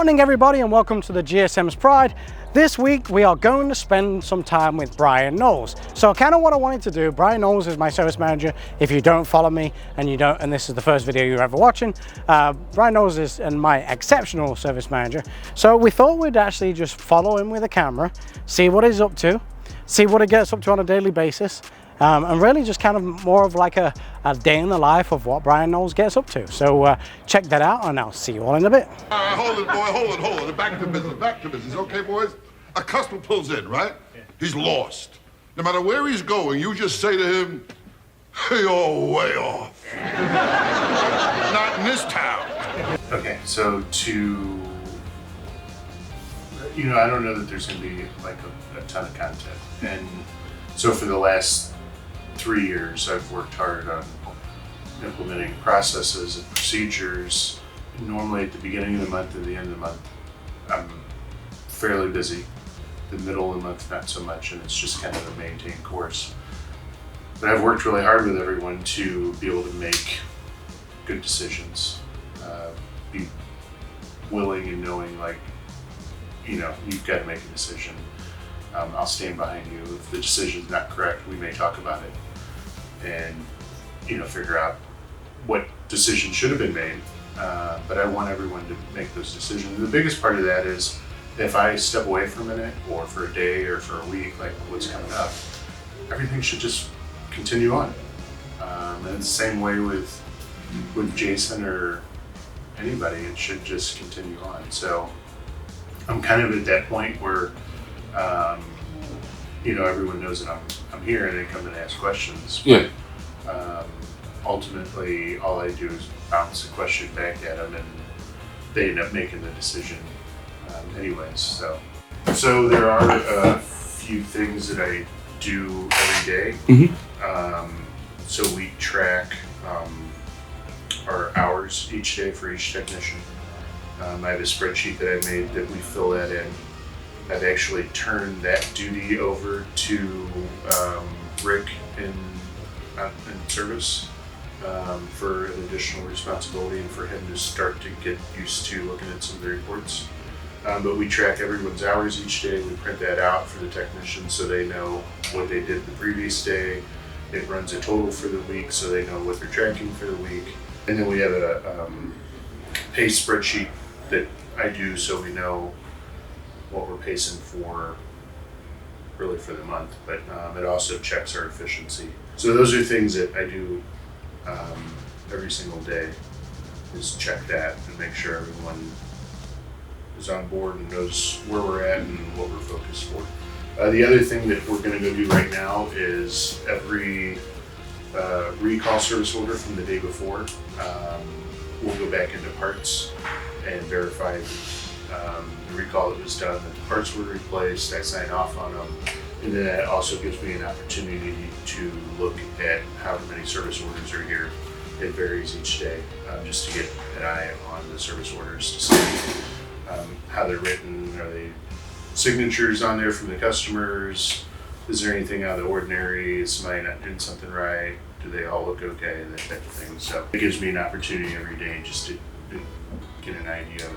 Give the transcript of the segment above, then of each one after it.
Morning everybody and welcome to the GSM's Pride. This week we are going to spend some time with Brian Noles. So kind of what I wanted to do, Brian Noles is my service manager. If you don't follow me and this is the first video you're ever watching, Brian Noles is my exceptional service manager. So we thought we'd actually just follow him with a camera, see what he's up to, see what he gets up to on a daily basis, and really just kind of more of like a day in the life of what Brian Noles gets up to. So check that out and I'll see you all in a bit. Hold it, boy, hold it. Back to business, okay, boys? A customer pulls in, right? Yeah. He's lost. No matter where he's going, you just say to him, you're way off. Not in this town. Okay, so I don't know that there's gonna be like a ton of content. And so for the last 3 years, I've worked hard on implementing processes and procedures. Normally at the beginning of the month and the end of the month, I'm fairly busy. The middle of the month, not so much, and it's just kind of a maintained course. But I've worked really hard with everyone to be able to make good decisions, be willing and knowing, like, you've got to make a decision. I'll stand behind you. If the decision's not correct, we may talk about it and, figure out what decision should have been made. But I want everyone to make those decisions. The biggest part of that is if I step away for a minute or for a day or for a week, like what's coming up, everything should just continue on. And it's the same way with Jason or anybody, it should just continue on. So I'm kind of at that point where everyone knows that I'm here and they come and ask questions. Yeah. But, ultimately, all I do is bounce a question back at them, and they end up making the decision anyways. So there are a few things that I do every day. Mm-hmm. So we track our hours each day for each technician. I have a spreadsheet that I made that we fill that in. I've actually turned that duty over to Rick in service for an additional responsibility and for him to start to get used to looking at some of the reports. But we track everyone's hours each day. We print that out for the technicians so they know what they did the previous day. It runs a total for the week so they know what they're tracking for the week. And then we have a pay spreadsheet that I do so we know what we're pacing for really for the month, but it also checks our efficiency. So those are things that I do every single day, is check that and make sure everyone is on board and knows where we're at and what we're focused for. The other thing that we're going to go do right now is every recall service order from the day before, we'll go back into parts and verify the recall that was done, that the parts were replaced. I sign off on them, and then that also gives me an opportunity to look at how many service orders are here. It varies each day, just to get an eye on the service orders to see how they're written. Are they signatures on there from the customers? Is there anything out of the ordinary? Is somebody not doing something right? Do they all look okay? That type of thing. So it gives me an opportunity every day just to get an idea of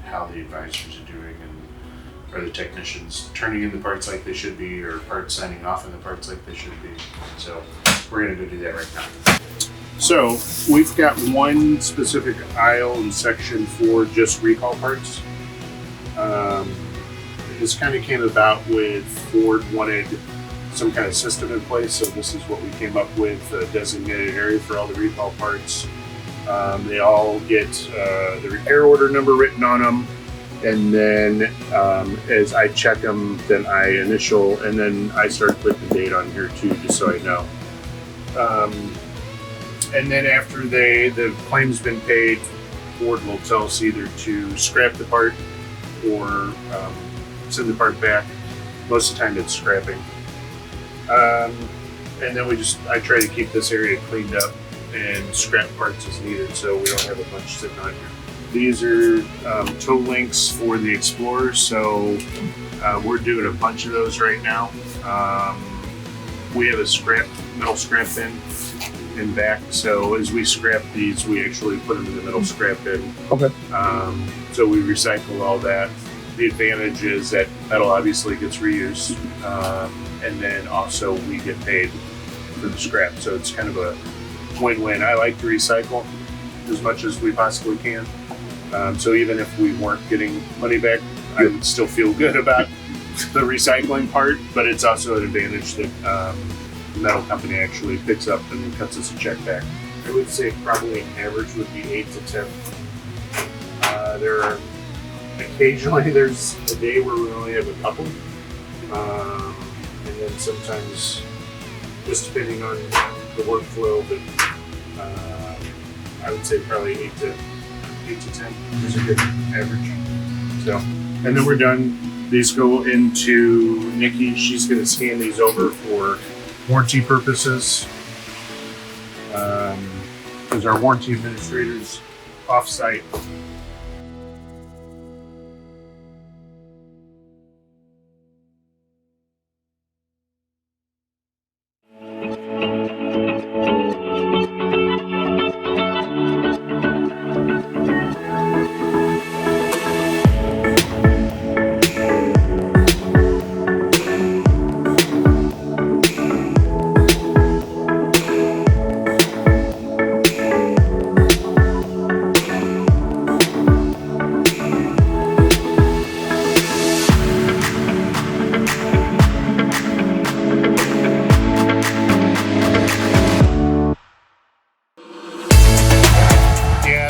how the advisors are doing, and are the technicians turning in the parts like they should be, or parts signing off on the parts like they should be. So we're going to go do that right now. So we've got one specific aisle and section for just recall parts. This kind of came about with Ford wanted some kind of system in place, so this is what we came up with, a designated area for all the recall parts. They all get the repair order number written on them, and then as I check them, then I initial, and then I start putting the date on here too, just so I know. And then after the claim's been paid, Ford will tell us either to scrap the part or send the part back. Most of the time it's scrapping. And then I try to keep this area cleaned up and scrap parts as needed, so we don't have a bunch sitting on here. These are tow links for the Explorer, so we're doing a bunch of those right now. We have a metal scrap bin, and back. So as we scrap these, we actually put them in the middle scrap bin. Okay. So we recycle all that. The advantage is that metal obviously gets reused, and then also we get paid for the scrap. So it's kind of a win-win. I like to recycle as much as we possibly can. So even if we weren't getting money back, I would still feel good about the recycling part, but it's also an advantage that the metal company actually picks up and cuts us a check back. I would say probably an average would be 8 to 10. There are occasionally there's a day where we only have a couple, and then sometimes just depending on the workflow, but I would say probably 8 to 10 is a good average. So, and then we're done. These go into Nikki. She's going to scan these over for warranty purposes. Because our warranty administrators off-site.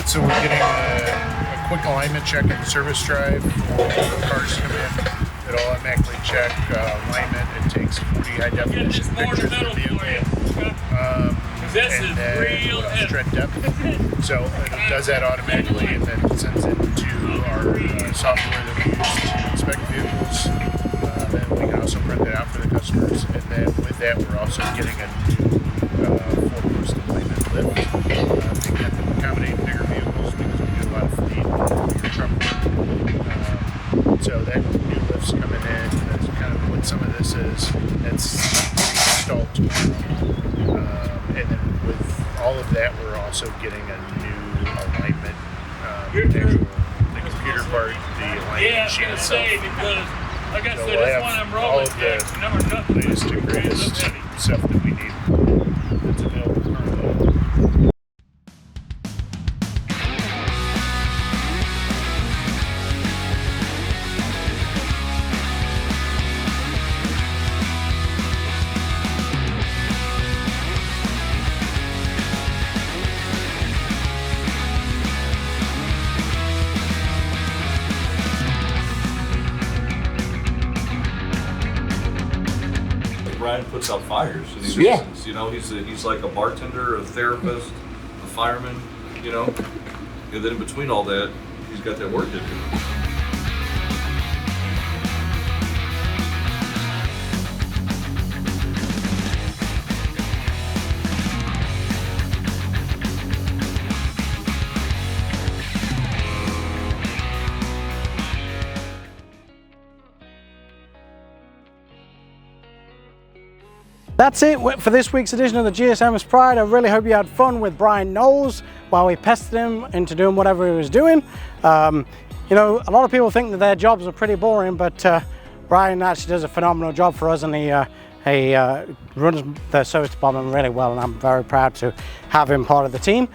So we're getting a quick alignment check in the service drive. Cars come in, it'll automatically check alignment. It takes 40 high definition pictures of the vehicle. And then tread depth. So it does that automatically and then sends it to our software that we use to inspect vehicles. Then we can also print that out for the customers. And then with that, we're also getting a new 4-post alignment lift. They can accommodate bigger vehicles because we do a lot of fleet and truck work. So that new lift's coming in. That's kind of what some of this is. It's installed tomorrow. And then with all of that, we're also getting a new alignment. The computer part, the alignment machine itself. Because, like I So said, we'll this have one I'm all rolling of the back. Number nothing. latest and greatest stuff that we need that's available currently. Brian puts out fires. And he's Yeah. You know, he's like a bartender, a therapist, a fireman. You know, and then in between all that, he's got that work to do. That's it for this week's edition of the GSM's Pride. I really hope you had fun with Brian Noles while we pestered him into doing whatever he was doing. You know, a lot of people think that their jobs are pretty boring, but Brian actually does a phenomenal job for us, and he runs the service department really well, and I'm very proud to have him part of the team.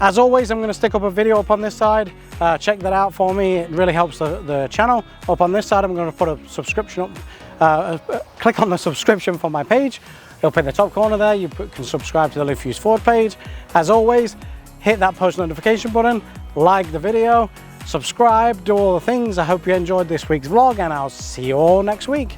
As always, I'm going to stick up a video up on this side. Check that out for me. It really helps the channel. Up on this side, I'm going to put a subscription up. Click on the subscription for my page. It'll be in the top corner there. You can subscribe to the Live Fuse Ford page. As always, hit that post notification button, like the video, subscribe, do all the things. I hope you enjoyed this week's vlog, and I'll see you all next week.